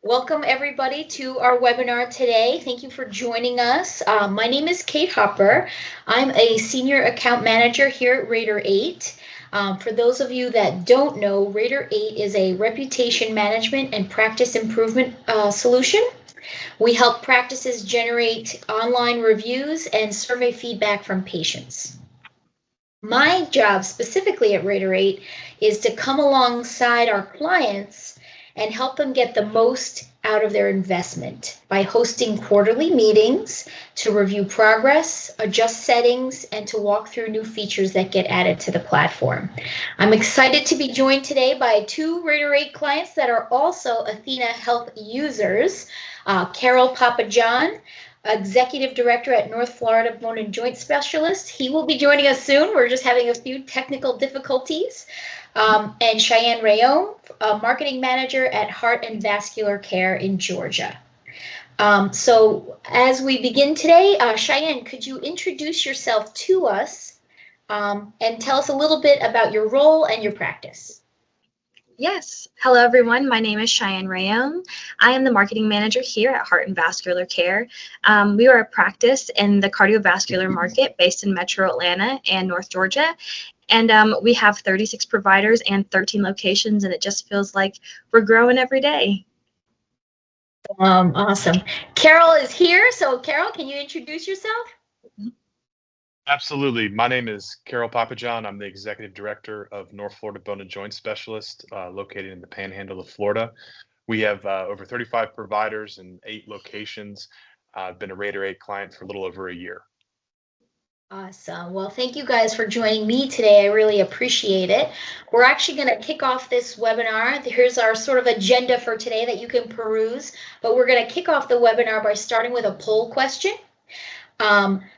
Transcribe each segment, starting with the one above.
Welcome everybody to our webinar today. Thank you for joining us. My name is KateHopper. I'm a Senior Account Manager here at rater8. For those of you that don't know, rater8 is a reputation management and practice improvement solution. We help practices generate online reviews and survey feedback from patients. My job specifically at rater8 is to come alongside our clients and help them get the most out of their investment by hosting quarterly meetings to review progress, adjust settings, and to walk through new features that get added to the platform. I'm excited to be joined today by two rater8 clients that are also athenahealth users, Carroll Papajohn, Executive Director at North Florida Bone and Joint Specialist. He will be joining us soon. We're just having a few technical difficulties. And Cheyanne Reyome, Marketing Manager at Heart and Vascular Care in Georgia. So as we begin today, Cheyanne, could you introduce yourself to us and tell us a little bit about your role and your practice? Yes. Hello, everyone. My name is Cheyanne Reyome. I am the marketing manager here at Heart and Vascular Care. We are a practice in the cardiovascular market based in Metro Atlanta and North Georgia. And we have 36 providers and 13 locations, and it just feels like we're growing every day. Awesome. Carroll is here. So Carroll, can you introduce yourself? Absolutely. My name is Carroll Papajohn. I'm the Executive Director of North Florida Bone and Joint Specialist, located in the Panhandle of Florida. We have over 35 providers and 8 locations. I've been a rater8 client for a little over a year. Awesome. Well, thank you guys for joining me today. I really appreciate it. We're actually going to kick off this webinar. Here's our sort of agenda for today that you can peruse, but we're going to kick off the webinar by starting with a poll question.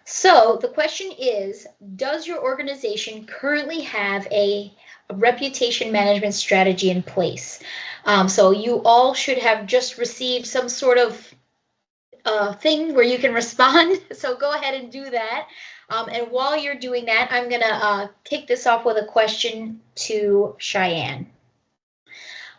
So the question is, does your organization currently have a reputation management strategy in place? So you all should have just received some sort of thing where you can respond. So go ahead and do that. And while you're doing that, I'm going to kick this off with a question to Cheyanne.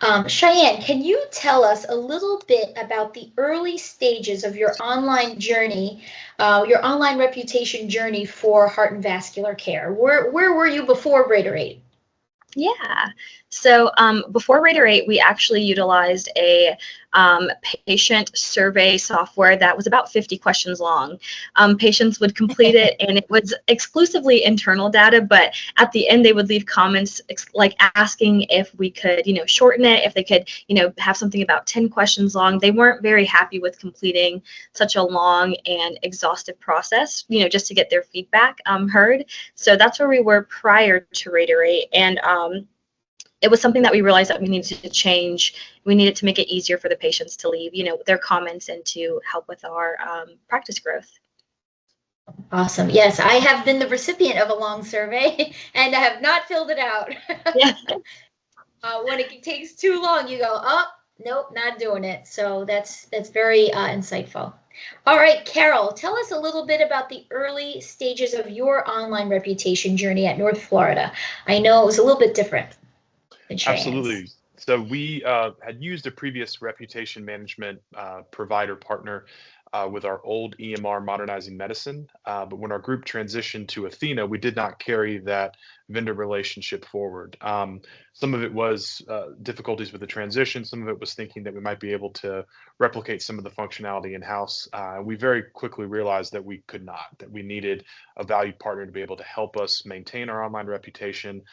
Cheyanne, can you tell us a little bit about the early stages of your online journey, your online reputation journey for Heart and Vascular Care? Where were you before rater8? Yeah. So before rater8, we actually utilized a patient survey software that was about 50 questions long. Patients would complete it, and it was exclusively internal data, but at the end they would leave comments like asking if we could, shorten it, if they could, have something about 10 questions long. They weren't very happy with completing such a long and exhaustive process, just to get their feedback heard. So that's where we were prior to rater8, and it was something that we realized that we needed to change. We needed to make it easier for the patients to leave, their comments and to help with our practice growth. Awesome. Yes, I have been the recipient of a long survey, and I have not filled it out. Yeah. When it takes too long, you go, oh, nope, not doing it. So that's very insightful. All right, Carroll, tell us a little bit about the early stages of your online reputation journey at North Florida. I know it was a little bit different. Absolutely. So we had used a previous reputation management provider partner with our old EMR Modernizing Medicine, but when our group transitioned to Athena, we did not carry that vendor relationship forward. Some of it was difficulties with the transition. Some of it was thinking that we might be able to replicate some of the functionality in-house. We very quickly realized that we could not, that we needed a valued partner to be able to help us maintain our online reputation.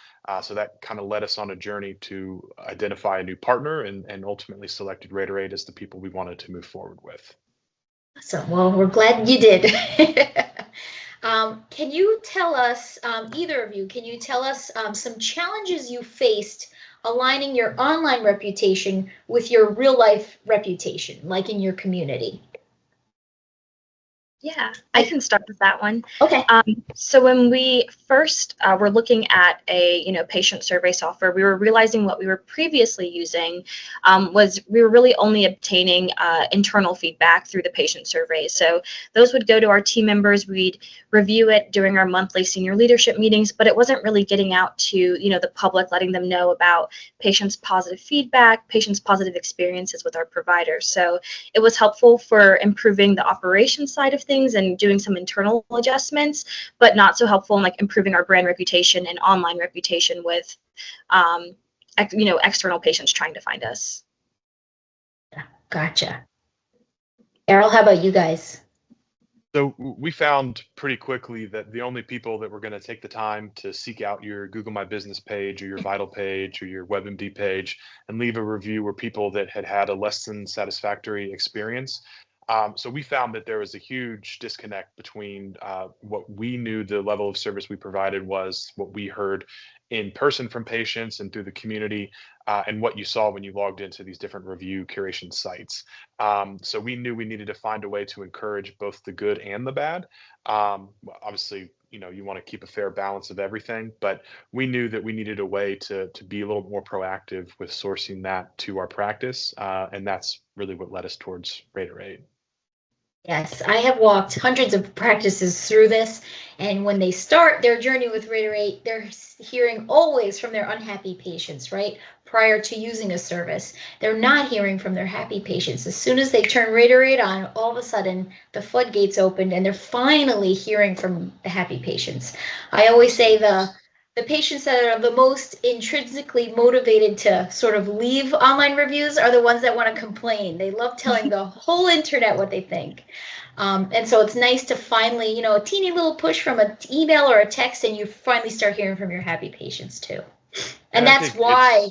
So that kind of led us on a journey to identify a new partner, and ultimately selected rater8 as the people we wanted to move forward with. Awesome. Well, we're glad you did. Can you tell us, either of you, can you tell us some challenges you faced aligning your online reputation with your real life reputation, like in your community? Yeah, I can start with that one. Okay. So when we first were looking at a patient survey software, we were realizing what we were previously using was we were really only obtaining internal feedback through the patient survey. So those would go to our team members. We'd review it during our monthly senior leadership meetings, but it wasn't really getting out to the public, letting them know about patients' positive feedback, patients' positive experiences with our providers. So it was helpful for improving the operations side of things and doing some internal adjustments, but not so helpful in like improving our brand reputation and online reputation with external patients trying to find us. Gotcha. Carroll, how about you guys? So we found pretty quickly that the only people that were going to take the time to seek out your Google My Business page or your Vital page or your WebMD page and leave a review were people that had had a less than satisfactory experience. So we found that there was a huge disconnect between what we knew the level of service we provided was, what we heard in person from patients and through the community, and what you saw when you logged into these different review curation sites. So we knew we needed to find a way to encourage both the good and the bad. Obviously, you want to keep a fair balance of everything, but we knew that we needed a way to be a little more proactive with sourcing that to our practice, and that's really what led us towards rater8. Yes, I have walked hundreds of practices through this, and when they start their journey with rater8, they're hearing always from their unhappy patients, right? Prior to using a service, they're not hearing from their happy patients. As soon as they turn rater8 on, all of a sudden the floodgates opened and they're finally hearing from the happy patients. I always say the patients that are the most intrinsically motivated to sort of leave online reviews are the ones that want to complain. They love telling the whole internet what they think. And so it's nice to finally, a teeny little push from an email or a text, and you finally start hearing from your happy patients too. And that's why.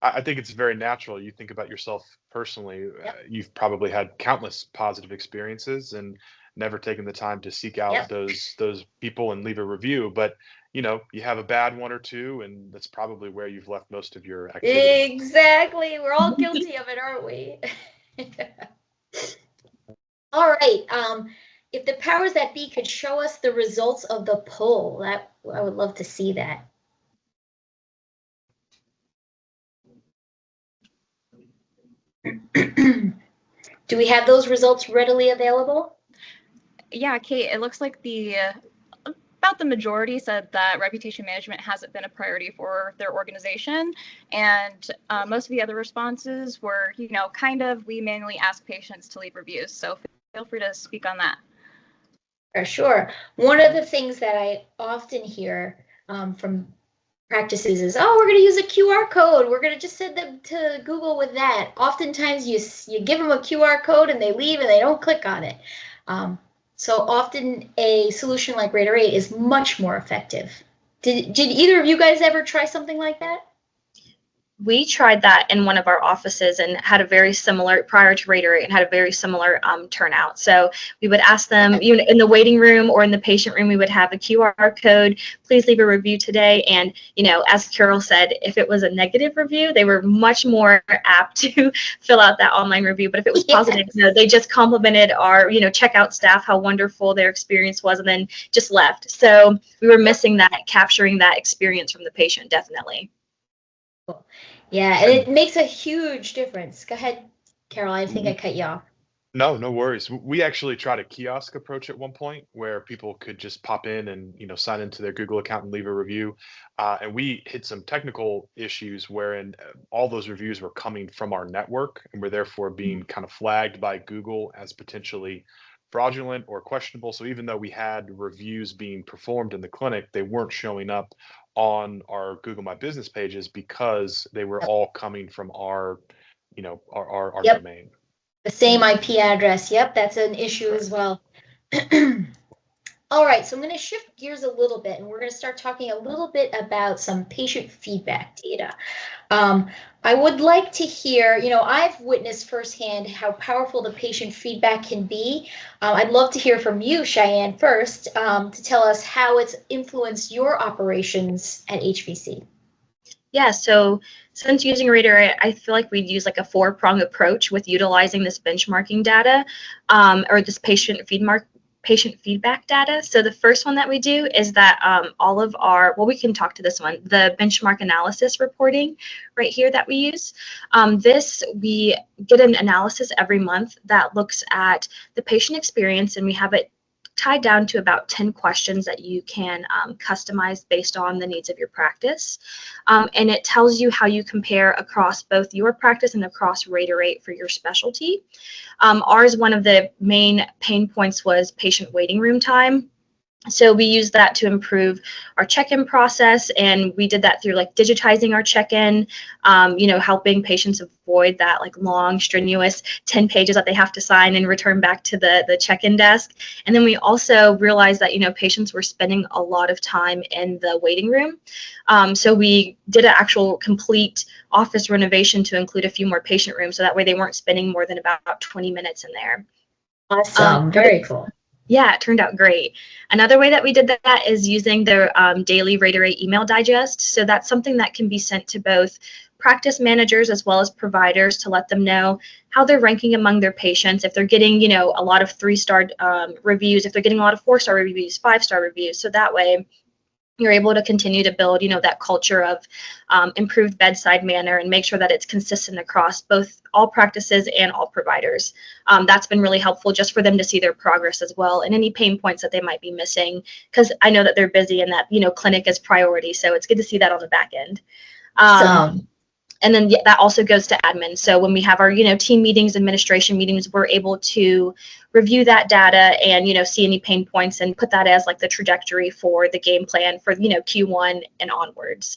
I think it's very natural. You think about yourself personally. Yep. You've probably had countless positive experiences and never taken the time to seek out those people and leave a review. But you have a bad one or two, and that's probably where you've left most of your activity. Exactly. We're all guilty of it, aren't we? All right. If the powers that be could show us the results of the poll, I would love to see that. Do we have those results readily available? Yeah, Kate, it looks like about the majority said that reputation management hasn't been a priority for their organization. And most of the other responses were, kind of, we manually ask patients to leave reviews. So feel free to speak on that. Sure. One of the things that I often hear from practices is, oh, we're going to use a QR code. We're going to just send them to Google with that. Oftentimes you give them a QR code and they leave and they don't click on it. So often a solution like rater8 is much more effective. Did either of you guys ever try something like that? We tried that in one of our offices and had a very similar, prior to rater8, and had a very similar turnout. So we would ask them, in the waiting room or in the patient room, we would have a QR code, please leave a review today. And, as Carroll said, if it was a negative review, they were much more apt to fill out that online review. But if it was positive, they just complimented our, checkout staff, how wonderful their experience was, and then just left. So we were missing that, capturing that experience from the patient, definitely. Yeah, and it makes a huge difference. Go ahead, Carroll. I think I cut you off. No worries. We actually tried a kiosk approach at one point where people could just pop in and sign into their Google account and leave a review. And we hit some technical issues wherein all those reviews were coming from our network and were therefore being kind of flagged by Google as potentially fraudulent or questionable. So even though we had reviews being performed in the clinic, they weren't showing up on our Google My Business pages because they were all coming from our domain. The same IP address. Yep, that's an issue as well. All right, so I'm going to shift gears a little bit, and we're going to start talking a little bit about some patient feedback data. I would like to hear, I've witnessed firsthand how powerful the patient feedback can be. I'd love to hear from you, Cheyanne, first, to tell us how it's influenced your operations at HVC. Yeah, so since using rater8, I feel like we'd use like a four-prong approach with utilizing this benchmarking data or this patient feedback data. So the first one that we do is that all of our, well, we can talk to this one, the benchmark analysis reporting right here that we use. We get an analysis every month that looks at the patient experience, and we have it tied down to about 10 questions that you can customize based on the needs of your practice. And it tells you how you compare across both your practice and across rater8 for your specialty. Ours, one of the main pain points was patient waiting room time. So we used that to improve our check-in process, and we did that through like digitizing our check-in, helping patients avoid that like long, strenuous 10 pages that they have to sign and return back to the check-in desk. And then we also realized that, patients were spending a lot of time in the waiting room. So we did an actual complete office renovation to include a few more patient rooms, so that way they weren't spending more than about 20 minutes in there. Awesome. Very cool. Yeah, it turned out great. Another way that we did that is using the daily rater8 email digest. So that's something that can be sent to both practice managers as well as providers to let them know how they're ranking among their patients, if they're getting, a lot of 3-star reviews, if they're getting a lot of 4-star reviews, 5-star reviews. So that way you're able to continue to build, that culture of improved bedside manner and make sure that it's consistent across both all practices and all providers. That's been really helpful just for them to see their progress as well and any pain points that they might be missing, because I know that they're busy and that, clinic is priority. So it's good to see that on the back end. And then that also goes to admin. So when we have our, team meetings, administration meetings, we're able to review that data and, see any pain points and put that as like the trajectory for the game plan for, Q1 and onwards.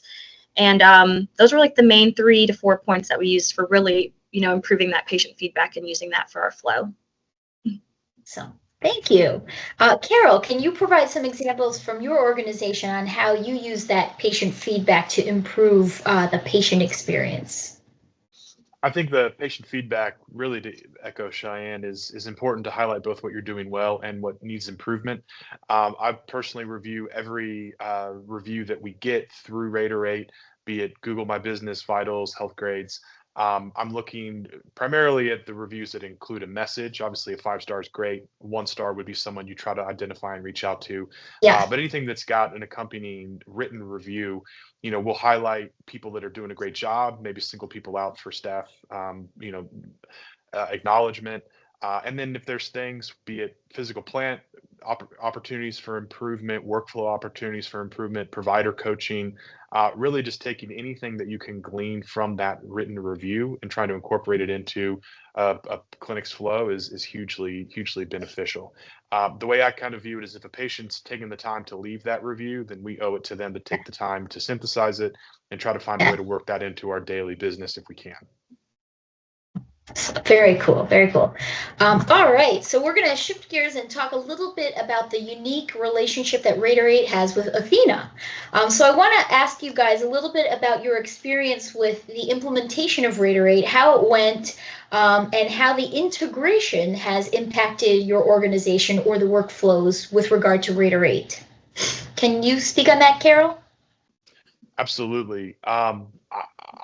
And those were like the main 3 to 4 points that we used for really, improving that patient feedback and using that for our flow. So thank you. Carroll, can you provide some examples from your organization on how you use that patient feedback to improve the patient experience? I think the patient feedback, really to echo Cheyanne, is important to highlight both what you're doing well and what needs improvement. I personally review every review that we get through rater8, be it Google My Business, Vitals, Health Grades. I'm looking primarily at the reviews that include a message. Obviously, a 5-star is great. 1-star would be someone you try to identify and reach out to. Yeah. But anything that's got an accompanying written review, we'll highlight people that are doing a great job, maybe single people out for staff, acknowledgement. And then if there's things, be it physical plant, opportunities for improvement, workflow opportunities for improvement, provider coaching, really just taking anything that you can glean from that written review and trying to incorporate it into a clinic's flow is hugely beneficial. The way I kind of view it is if a patient's taking the time to leave that review, then we owe it to them to take the time to synthesize it and try to find a way to work that into our daily business if we can. Very cool. Very cool. All right. So we're going to shift gears and talk a little bit about the unique relationship that rater8 has with Athena. So I want to ask you guys a little bit about your experience with the implementation of rater8, how it went, and how the integration has impacted your organization or the workflows with regard to rater8. Can you speak on that, Carroll? Absolutely.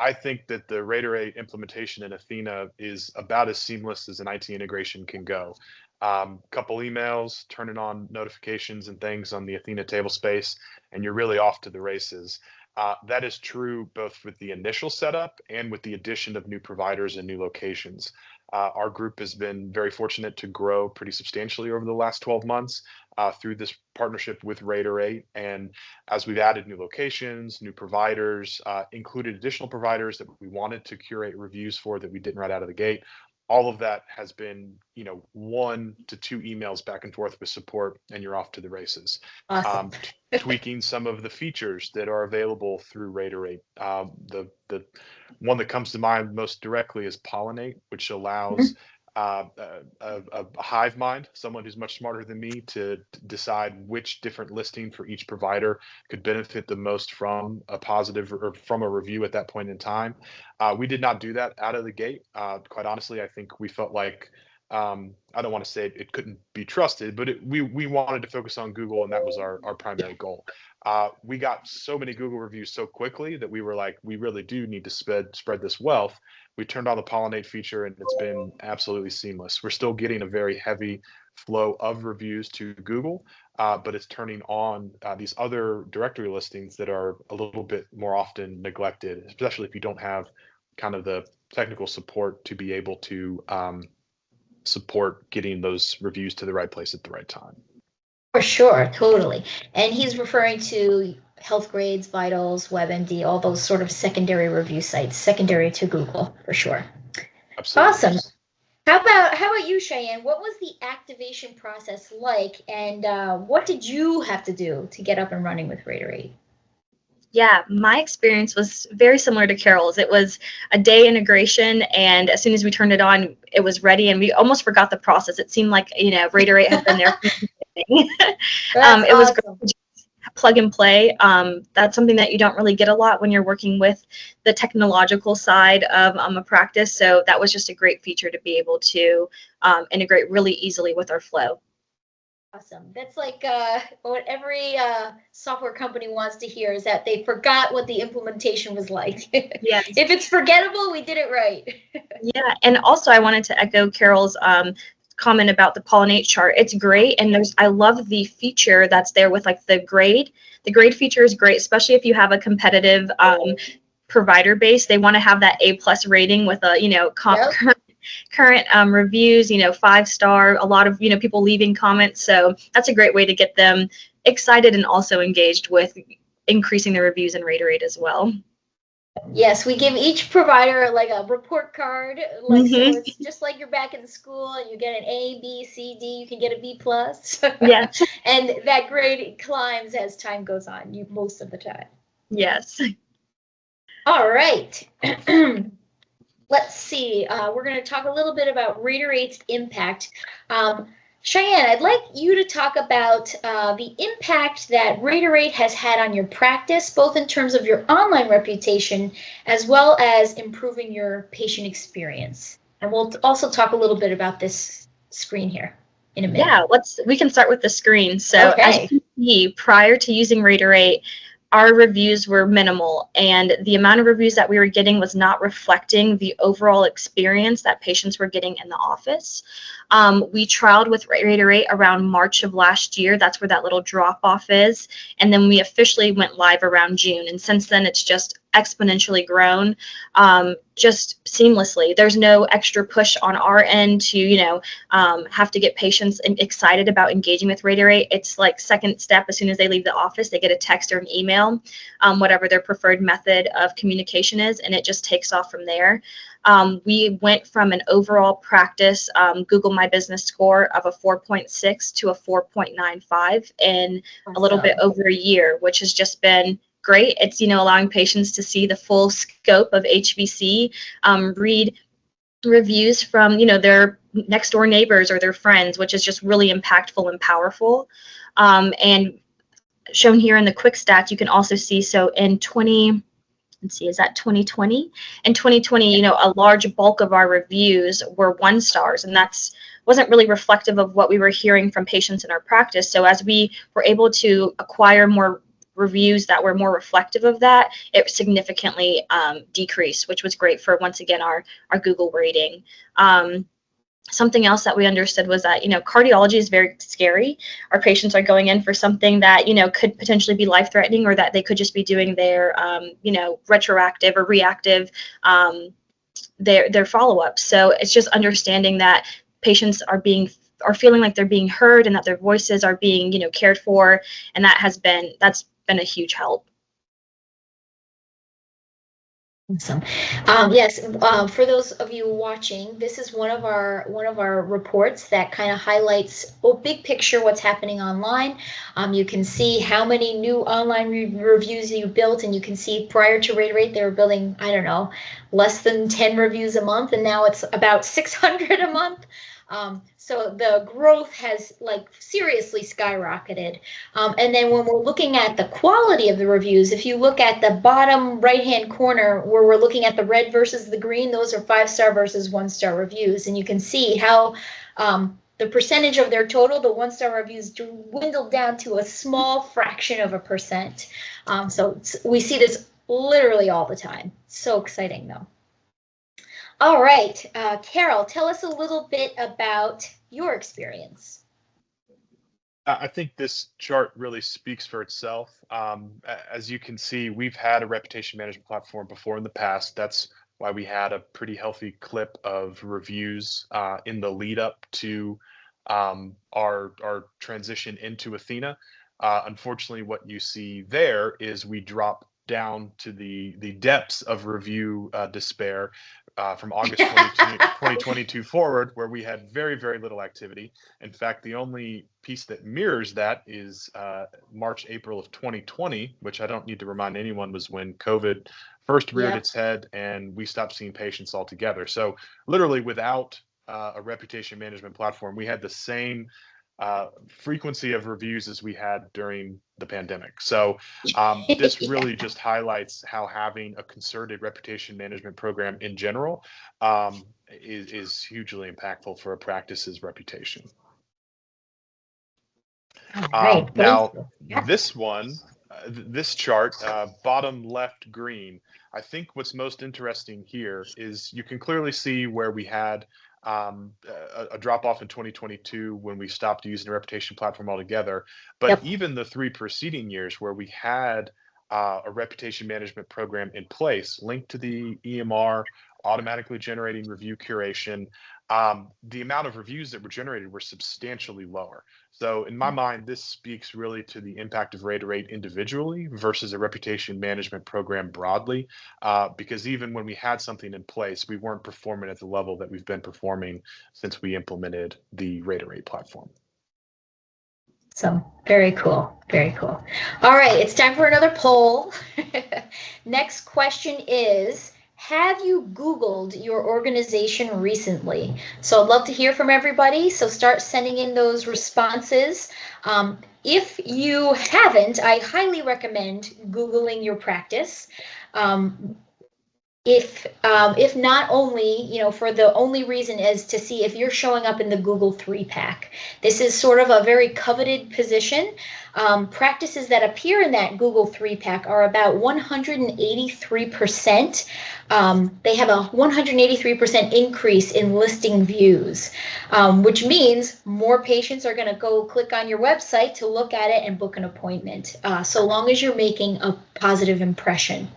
I think that the rater8 implementation in Athena is about as seamless as an IT integration can go. Couple emails, turning on notifications and things on the Athena table space, and you're really off to the races. That is true both with the initial setup and with the addition of new providers and new locations. Our group has been very fortunate to grow pretty substantially over the last 12 months through this partnership with rater8. And as we've added new locations, new providers, included additional providers that we wanted to curate reviews for that we didn't right out of the gate, all of that has been, 1 to 2 emails back and forth with support, and you're off to the races. Awesome. Tweaking some of the features that are available through rater8. The one that comes to mind most directly is Pollinate, which allows a hive mind, someone who's much smarter than me, to decide which different listing for each provider could benefit the most from a positive or from a review at that point in time. We did not do that out of the gate. Quite honestly, I think we felt like I don't want to say it couldn't be trusted, but we wanted to focus on Google, and that was our primary goal. We got so many Google reviews so quickly that we were like, we really do need to spread this wealth. We turned on the pollinate feature, and it's been absolutely seamless. We're still getting a very heavy flow of reviews to Google, but it's turning on these other directory listings that are a little bit more often neglected, especially if you don't have kind of the technical support to be able to support getting those reviews to the right place at the right time. For sure, totally. And he's referring to Health Grades, Vitals, WebMD, all those sort of secondary review sites, secondary to Google, for sure. Absolutely. Awesome. How about you, Cheyanne? What was the activation process like, and what did you have to do to get up and running with rater8? Yeah, my experience was very similar to Carroll's. It was a day integration, and as soon as we turned it on, it was ready, and we almost forgot the process. It seemed like, rater8 had been there from the beginning. It was awesome. great. Plug and play. That's something that you don't really get a lot when you're working with the technological side of a practice. So that was just a great feature to be able to integrate really easily with our flow. Awesome. That's like what every software company wants to hear, is that they forgot what the implementation was like. Yes. If it's forgettable, we did it right. Yeah, and also I wanted to echo Carroll's comment about the pollinate chart. It's great, and I love the feature that's there with like the grade. The grade feature is great, especially if you have a competitive provider base. They want to have that A+ rating with a Yep. current reviews, 5-star, a lot of people leaving comments. So that's a great way to get them excited and also engaged with increasing the reviews in rater8 as well. Yes, we give each provider like a report card, like so it's just like you're back in school and you get an A, B, C, D, you can get a B+. Yes. And that grade climbs as time goes on, most of the time. Yes. All right. Let's see. We're going to talk a little bit about rater8's impact. Cheyanne, I'd like you to talk about the impact that rater8 has had on your practice, both in terms of your online reputation as well as improving your patient experience. And we'll also talk a little bit about this screen here in a minute. Yeah, we can start with the screen. So okay. As you can see, prior to using rater8, our reviews were minimal, and the amount of reviews that we were getting was not reflecting the overall experience that patients were getting in the office. We trialed with rater8 around March of last year. That's where that little drop off is. And then we officially went live around June. And since then, it's just exponentially grown, just seamlessly. There's no extra push on our end to, have to get patients excited about engaging with rater8. It's like second step. As soon as they leave the office, they get a text or an email, whatever their preferred method of communication is, and it just takes off from there. We went from an overall practice Google My Business score of a 4.6 to a 4.95 in a little bit over a year, which has just been great. It's, allowing patients to see the full scope of HVC, read reviews from, their next door neighbors or their friends, which is just really impactful and powerful. And shown here in the quick stats, you can also see, so in 2020? In 2020, a large bulk of our reviews were 1-stars, and that's wasn't really reflective of what we were hearing from patients in our practice. So as we were able to acquire more reviews that were more reflective of that, it significantly decreased, which was great for, once again, our Google rating. Something else that we understood was that, cardiology is very scary. Our patients are going in for something that, could potentially be life-threatening, or that they could just be doing their, retroactive or reactive, their follow-ups. So it's just understanding that patients are feeling like they're being heard and that their voices are being, cared for, and that's been a huge help. Awesome. Yes, for those of you watching, this is one of our reports that kind of highlights big picture what's happening online. You can see how many new online reviews you built, and you can see prior to rater8 they were building, I don't know, less than 10 reviews a month, and now it's about 600 a month. So the growth has seriously skyrocketed. And then when we're looking at the quality of the reviews, if you look at the bottom right-hand corner where we're looking at the red versus the green, those are 5-star versus 1-star reviews. And you can see how the percentage of their total, the one-star reviews dwindled down to a small fraction of a percent. So we see this literally all the time. So exciting, though. All right, Carroll, tell us a little bit about your experience. I think this chart really speaks for itself. As you can see, we've had a reputation management platform before in the past. That's why we had a pretty healthy clip of reviews in the lead up to our transition into Athena. Unfortunately, what you see there is we drop down to the depths of review despair from August 2022 forward, where we had very, very little activity. In fact, the only piece that mirrors that is March, April of 2020, which I don't need to remind anyone was when COVID first reared its head and we stopped seeing patients altogether. So literally without a reputation management platform, we had the same frequency of reviews as we had during the pandemic. So this really just highlights how having a concerted reputation management program in general is hugely impactful for a practice's reputation. Right, now, this one, this chart, bottom left green, I think what's most interesting here is you can clearly see where we had a drop off in 2022 when we stopped using the reputation platform altogether. But even the 3 preceding years where we had a reputation management program in place linked to the EMR, automatically generating review curation, the amount of reviews that were generated were substantially lower. So in my mind, this speaks really to the impact of rater8 individually versus a reputation management program broadly, because even when we had something in place, we weren't performing at the level that we've been performing since we implemented the rater8 platform. So very cool, very cool. All right, it's time for another poll. Next question is, have you Googled your organization recently? So I'd love to hear from everybody. So start sending in those responses. If you haven't, I highly recommend Googling your practice. If not only, for the only reason is to see if you're showing up in the Google 3-pack. This is sort of a very coveted position. Practices that appear in that Google 3-pack are about 183%. They have a 183% increase in listing views, which means more patients are going to go click on your website to look at it and book an appointment, so long as you're making a positive impression.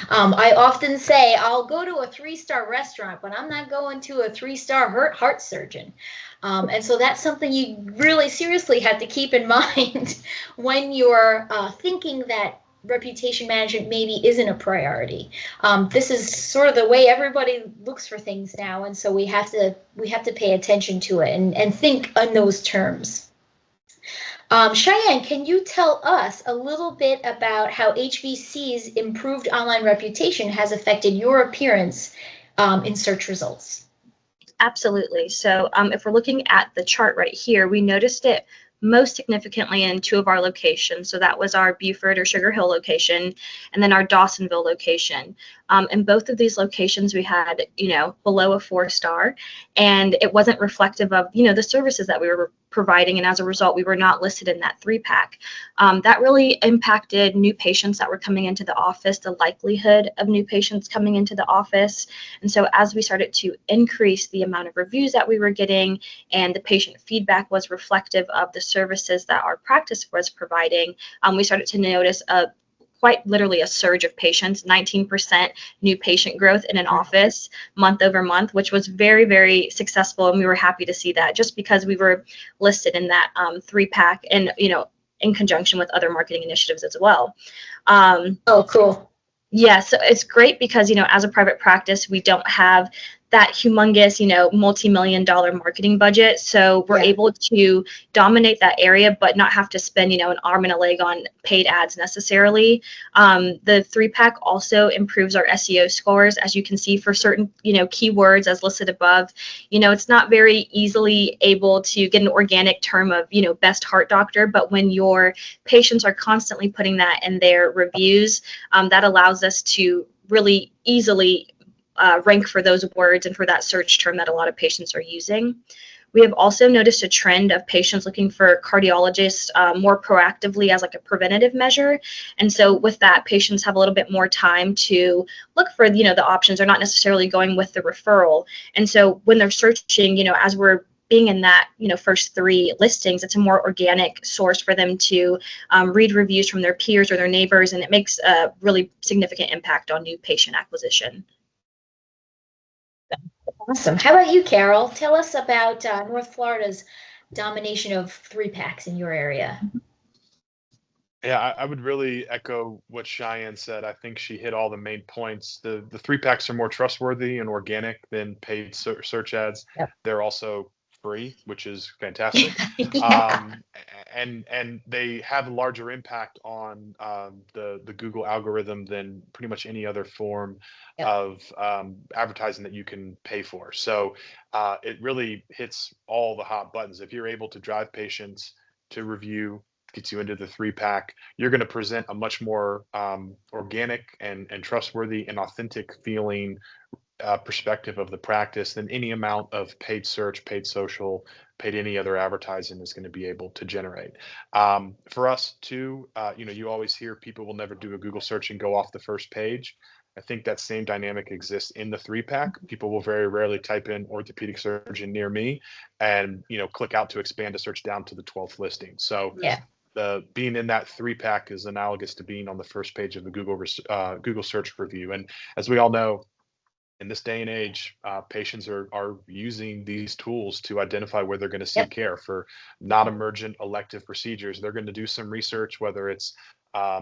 I often say I'll go to a 3-star restaurant, but I'm not going to a 3-star heart surgeon. And so that's something you really seriously have to keep in mind when you're thinking that reputation management maybe isn't a priority. This is sort of the way everybody looks for things now, and so we have to pay attention to it and think in those terms. Cheyanne, can you tell us a little bit about how HVC's improved online reputation has affected your appearance in search results? Absolutely. So if we're looking at the chart right here, we noticed it most significantly in 2 of our locations. So that was our Beaufort or Sugar Hill location, and then our Dawsonville location. In both of these locations, we had, below a 4-star, and it wasn't reflective of, the services that we were providing, and as a result, we were not listed in that 3-pack. That really impacted new patients that were coming into the office, the likelihood of new patients coming into the office. And so as we started to increase the amount of reviews that we were getting and the patient feedback was reflective of the services that our practice was providing, we started to notice quite literally a surge of patients, 19% new patient growth in an office month over month, which was very, very successful. And we were happy to see that just because we were listed in that 3-pack and, in conjunction with other marketing initiatives as well. Oh, cool. Yeah, so it's great because, as a private practice, we don't have that humongous, multi-million-dollar marketing budget. So we're able to dominate that area, but not have to spend, an arm and a leg on paid ads necessarily. The 3-pack also improves our SEO scores, as you can see for certain, keywords as listed above. It's not very easily able to get an organic term of, best heart doctor, but when your patients are constantly putting that in their reviews, that allows us to really easily rank for those words and for that search term that a lot of patients are using. We have also noticed a trend of patients looking for cardiologists more proactively as like a preventative measure. And so with that, patients have a little bit more time to look for, you know, the options. They're not necessarily going with the referral. And so when they're searching, you know, as we're being in that, you know, first 3 listings, it's a more organic source for them to read reviews from their peers or their neighbors, and it makes a really significant impact on new patient acquisition. Awesome. How about you, Carol? Tell us about North Florida's domination of 3-packs in your area. Yeah, I would really echo what Cheyanne said. I think she hit all the main points. The 3-packs are more trustworthy and organic than paid search ads. Yep. They're also free, which is fantastic. Yeah. And they have a larger impact on the Google algorithm than pretty much any other form Yep. of advertising that you can pay for. So it really hits all the hot buttons. If you're able to drive patients to review, gets you into the 3-pack, you're going to present a much more organic and trustworthy and authentic feeling perspective of the practice than any amount of paid search, paid social, paid any other advertising is going to be able to generate. For us too, you know, you always hear people will never do a Google search and go off the first page. I think that same dynamic exists in the 3-pack. People will very rarely type in orthopedic surgeon near me and, you know, click out to expand a search down to the 12th listing. So Yeah. Being in that 3-pack is analogous to being on the first page of the Google search review. And as we all know, in this day and age, patients are using these tools to identify where they're going to seek Yep. care for non-emergent elective procedures. They're going to do some research, whether it's a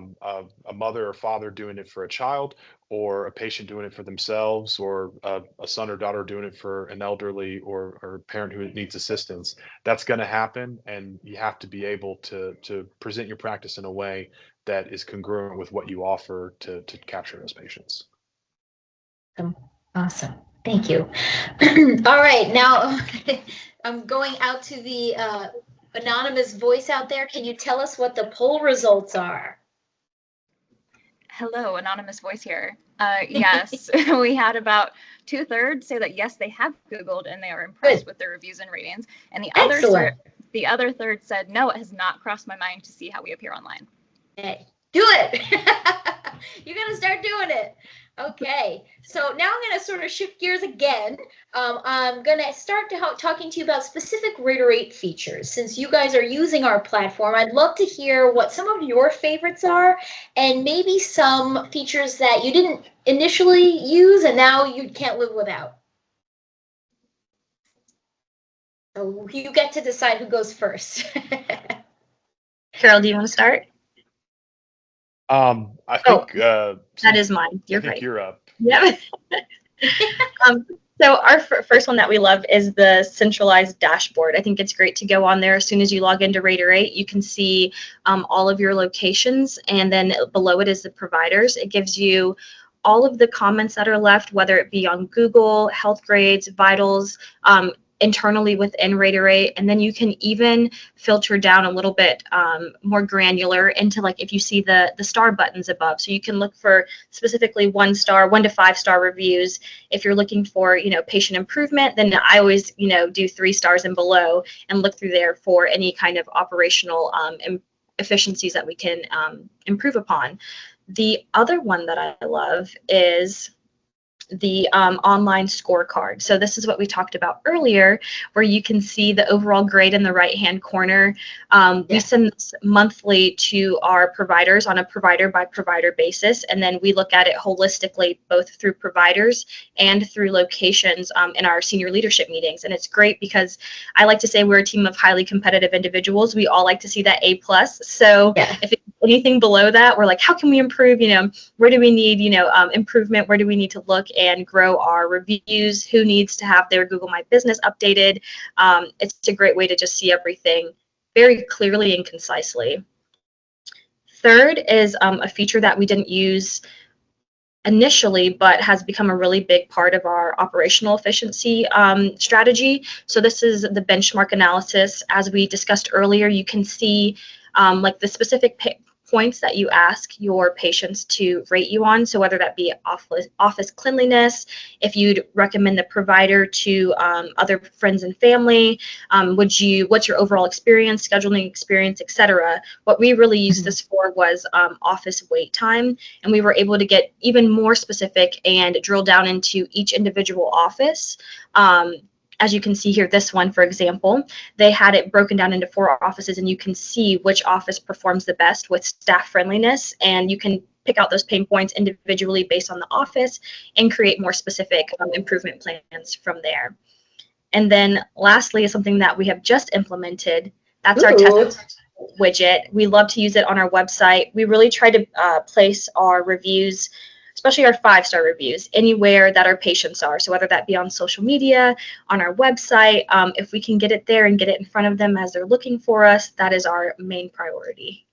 mother or father doing it for a child, or a patient doing it for themselves, or a son or daughter doing it for an elderly or a parent who needs assistance. That's going to happen, and you have to be able to present your practice in a way that is congruent with what you offer to capture those patients. Awesome. Thank you. All right. Now I'm going out to the anonymous voice out there. Can you tell us what the poll results are? Hello, anonymous voice here. Yes, we had about 2/3 say that yes, they have Googled and they are impressed with their reviews and ratings. And the other third said, no, it has not crossed my mind to see how we appear online. Hey, do it. You're going to start doing it. Okay, so now I'm going to sort of shift gears again. I'm going to start talking to you about specific rater8 features. Since you guys are using our platform, I'd love to hear what some of your favorites are, and maybe some features that you didn't initially use and now you can't live without. So you get to decide who goes first. Carol, do you want to start? I think that is mine. I think you're up. Yeah. So our first one that we love is the centralized dashboard. I think it's great to go on there. As soon as you log into rater8, you can see all of your locations, and then below it is the providers. It gives you all of the comments that are left, whether it be on Google, health grades, vitals, internally within rater8, and then you can even filter down a little bit more granular into, like, if you see the star buttons above, so you can look for specifically 1 to 5 star reviews. If you're looking for, you know, patient improvement, then I always, you know, do 3 stars and below and look through there for any kind of operational efficiencies that we can improve upon. The other one that I love is the online scorecard. So this is what we talked about earlier, where you can see the overall grade in the right-hand corner. We send this monthly to our providers on a provider by provider basis, and then we look at it holistically, both through providers and through locations in our senior leadership meetings. And it's great because I like to say we're a team of highly competitive individuals. We all like to see that A+. So if it's anything below that, we're like, how can we improve? You know, where do we need, you know, improvement? Where do we need to look and grow our reviews? Who needs to have their Google My Business updated? It's a great way to just see everything very clearly and concisely. Third is a feature that we didn't use initially, but has become a really big part of our operational efficiency strategy. So this is the benchmark analysis. As we discussed earlier, you can see like the specific points that you ask your patients to rate you on. So whether that be office cleanliness, if you'd recommend the provider to other friends and family, what's your overall experience, scheduling experience, etc. What we really used this for was office wait time, and we were able to get even more specific and drill down into each individual office. As you can see here, this one, for example, they had it broken down into 4 offices, and you can see which office performs the best with staff friendliness, and you can pick out those pain points individually based on the office and create more specific improvement plans from there. And then lastly is something that we have just implemented. That's our test widget. We love to use it on our website. We really try to place our reviews, especially our 5-star reviews, anywhere that our patients are. So whether that be on social media, on our website, if we can get it there and get it in front of them as they're looking for us, that is our main priority.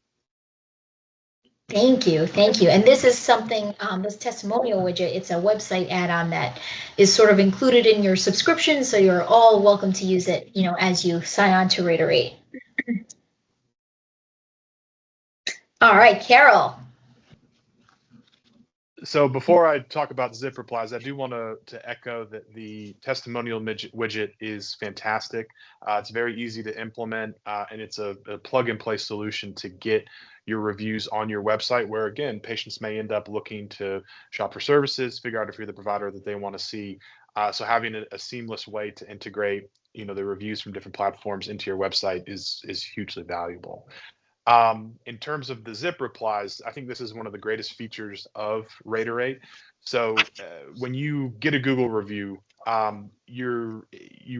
Thank you. Thank you. And this is something, this testimonial widget, it's a website add-on that is sort of included in your subscription. So you're all welcome to use it, as you sign on to rater8. All right, Carroll. So before I talk about zip replies, I do want to echo that the testimonial widget is fantastic. It's very easy to implement, and it's a plug-and-play solution to get your reviews on your website, where, again, patients may end up looking to shop for services, figure out if you're the provider that they want to see. So having a seamless way to integrate, the reviews from different platforms into your website is hugely valuable. In terms of the zip replies, I think this is one of the greatest features of rater8. So when you get a Google review, you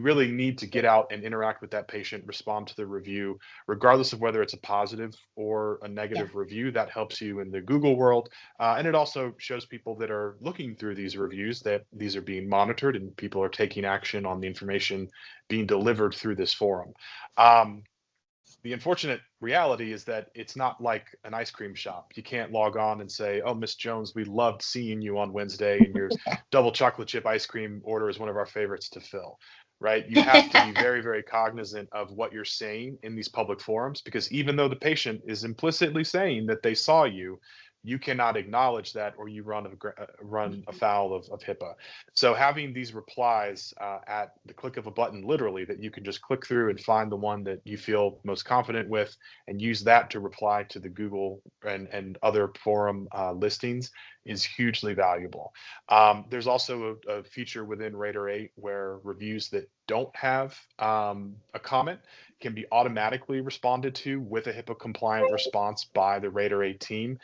really need to get out and interact with that patient, respond to the review, regardless of whether it's a positive or a negative review. That helps you in the Google world. And it also shows people that are looking through these reviews that these are being monitored and people are taking action on the information being delivered through this forum. The unfortunate reality is that it's not like an ice cream shop. You can't log on and say, "Oh, Miss Jones, we loved seeing you on Wednesday, and your double chocolate chip ice cream order is one of our favorites to fill." Right? You have to be very, very cognizant of what you're saying in these public forums, because even though the patient is implicitly saying that they saw you, you cannot acknowledge that, or you run afoul of HIPAA. So having these replies at the click of a button, literally, that you can just click through and find the one that you feel most confident with and use that to reply to the Google and other forum listings is hugely valuable. There's also a feature within rater8 where reviews that don't have a comment can be automatically responded to with a HIPAA compliant response by the rater8 team.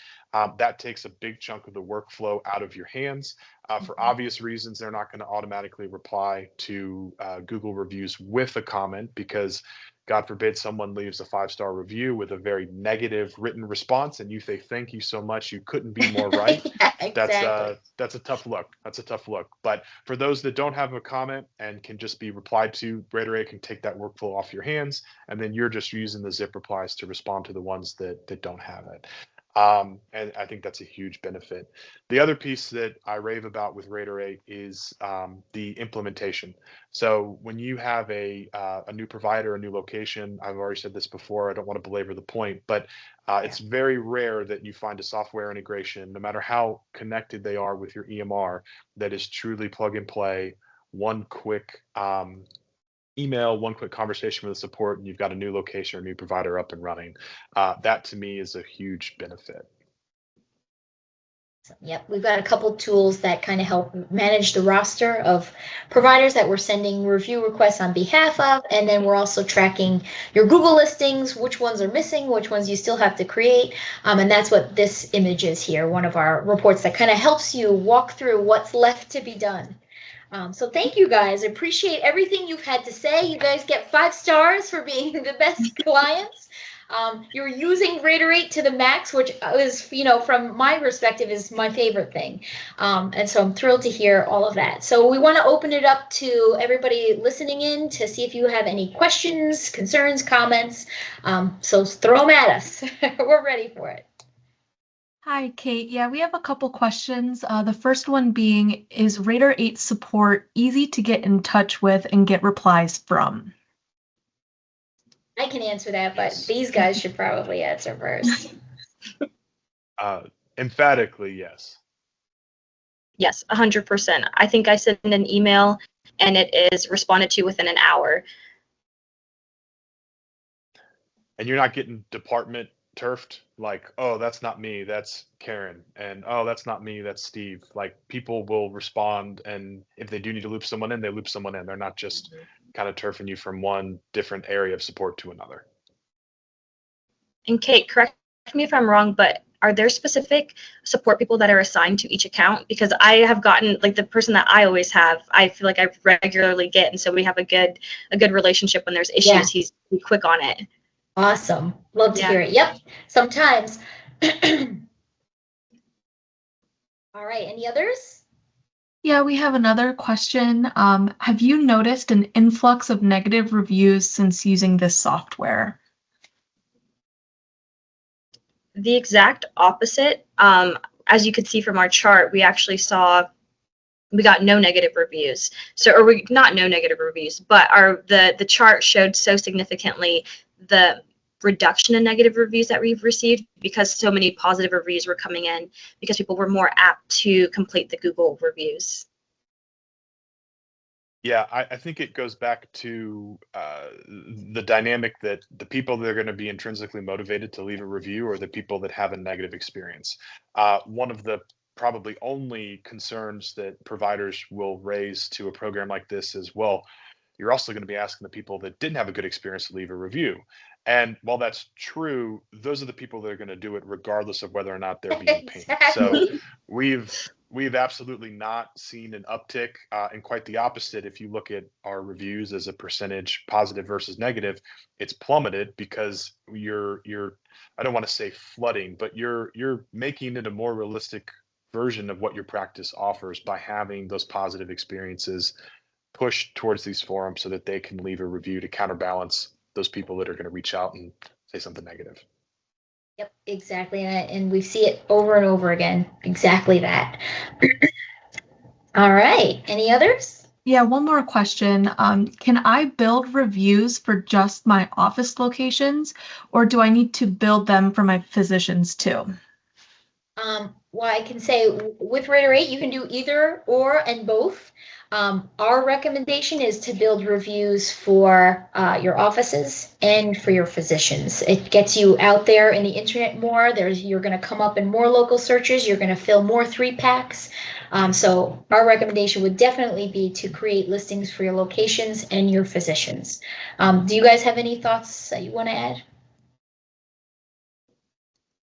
That takes a big chunk of the workflow out of your hands. For obvious reasons, they're not going to automatically reply to Google reviews with a comment, because God forbid someone leaves a 5-star review with a very negative written response and you say, "Thank you so much, you couldn't be more right." Exactly. That's a tough look. That's a tough look. But for those that don't have a comment and can just be replied to, rater8 can take that workflow off your hands, and then you're just using the zip replies to respond to the ones that don't have it. And I think that's a huge benefit. The other piece that I rave about with rater8 is the implementation. So when you have a new provider, a new location, I've already said this before, I don't want to belabor the point, but it's very rare that you find a software integration, no matter how connected they are with your EMR, that is truly plug and play, one quick email, one quick conversation with the support, and you've got a new location or new provider up and running. That to me is a huge benefit. Yep, we've got a couple tools that kind of help manage the roster of providers that we're sending review requests on behalf of, and then we're also tracking your Google listings, which ones are missing, which ones you still have to create, and that's what this image is here, one of our reports that kind of helps you walk through what's left to be done. So thank you guys. I appreciate everything you've had to say. You guys get 5 stars for being the best clients. You're using rater8 to the max, which is, from my perspective, is my favorite thing. And so I'm thrilled to hear all of that. So we want to open it up to everybody listening in to see if you have any questions, concerns, comments. So throw them at us. We're ready for it. Hi, Kate. Yeah, we have a couple questions. The first one being, is rater8 support easy to get in touch with and get replies from? I can answer that, but these guys should probably answer first. Emphatically, yes. Yes, 100%. I think I sent an email and it is responded to within an hour. And you're not getting department turfed, like, oh, that's not me, that's Karen, and oh, that's not me, that's Steve. Like, people will respond, and if they do need to loop someone in, they loop someone in. They're not just kind of turfing you from one different area of support to another. And Kate, correct me if I'm wrong, but are there specific support people that are assigned to each account? Because I have gotten, like, the person that I always have, I feel like I regularly get, and so we have a good relationship. When there's issues, Yeah. he's quick on it. Awesome. Love to Yeah. hear it. Yep. Sometimes. All right. Any others? Yeah, we have another question. Have you noticed an influx of negative reviews since using this software? The exact opposite. As you could see from our chart, we actually saw we got no negative reviews. So, or we not no negative reviews, but the chart showed so significantly the reduction in negative reviews that we've received because so many positive reviews were coming in because people were more apt to complete the Google reviews. Yeah, I think it goes back to the dynamic that the people that are going to be intrinsically motivated to leave a review are the people that have a negative experience. One of the probably only concerns that providers will raise to a program like this is, well, you're also going to be asking the people that didn't have a good experience to leave a review. And while that's true, those are the people that are going to do it regardless of whether or not they're being paid. So we've absolutely not seen an uptick, and quite the opposite. If you look at our reviews as a percentage, positive versus negative, it's plummeted because you're I don't want to say flooding, but you're making it a more realistic version of what your practice offers by having those positive experiences pushed towards these forums so that they can leave a review to counterbalance those people that are going to reach out and say something negative. Yep, exactly. And we see it over and over again. Exactly that. All right. Any others? Yeah, one more question. Can I build reviews for just my office locations, or do I need to build them for my physicians too? Well, I can say with rater8, you can do either or and both. Our recommendation is to build reviews for your offices and for your physicians. It gets you out there in the internet more. You're going to come up in more local searches. You're going to fill more 3-packs. So our recommendation would definitely be to create listings for your locations and your physicians. Do you guys have any thoughts that you want to add?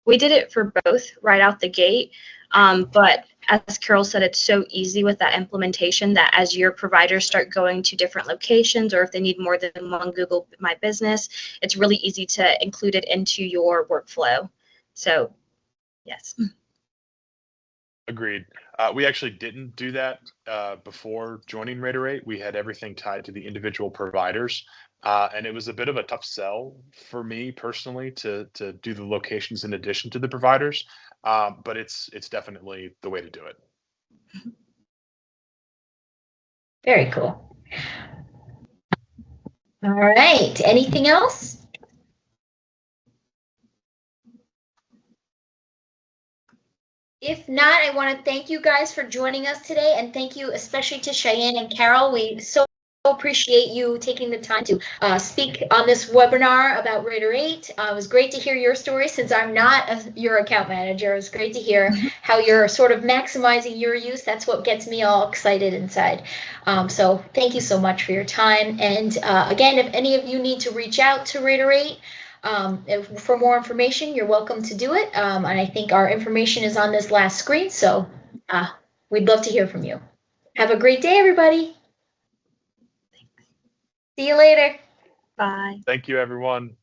We did it for both right out the gate, but as Carroll said, it's so easy with that implementation that as your providers start going to different locations, or if they need more than one Google My Business, it's really easy to include it into your workflow. So, yes. Agreed. We actually didn't do that before joining rater8. We had everything tied to the individual providers. And it was a bit of a tough sell for me personally to do the locations in addition to the providers, but it's definitely the way to do it. Very cool. All right. Anything else? If not, I want to thank you guys for joining us today, and thank you especially to Cheyanne and Carroll. We so appreciate you taking the time to speak on this webinar about rater8. It was great to hear your story since I'm not your account manager. It was great to hear how you're sort of maximizing your use. That's what gets me all excited inside. So thank you so much for your time. And again, if any of you need to reach out to rater8, for more information, you're welcome to do it. And I think our information is on this last screen. So we'd love to hear from you. Have a great day, everybody. See you later. Bye. Thank you, everyone.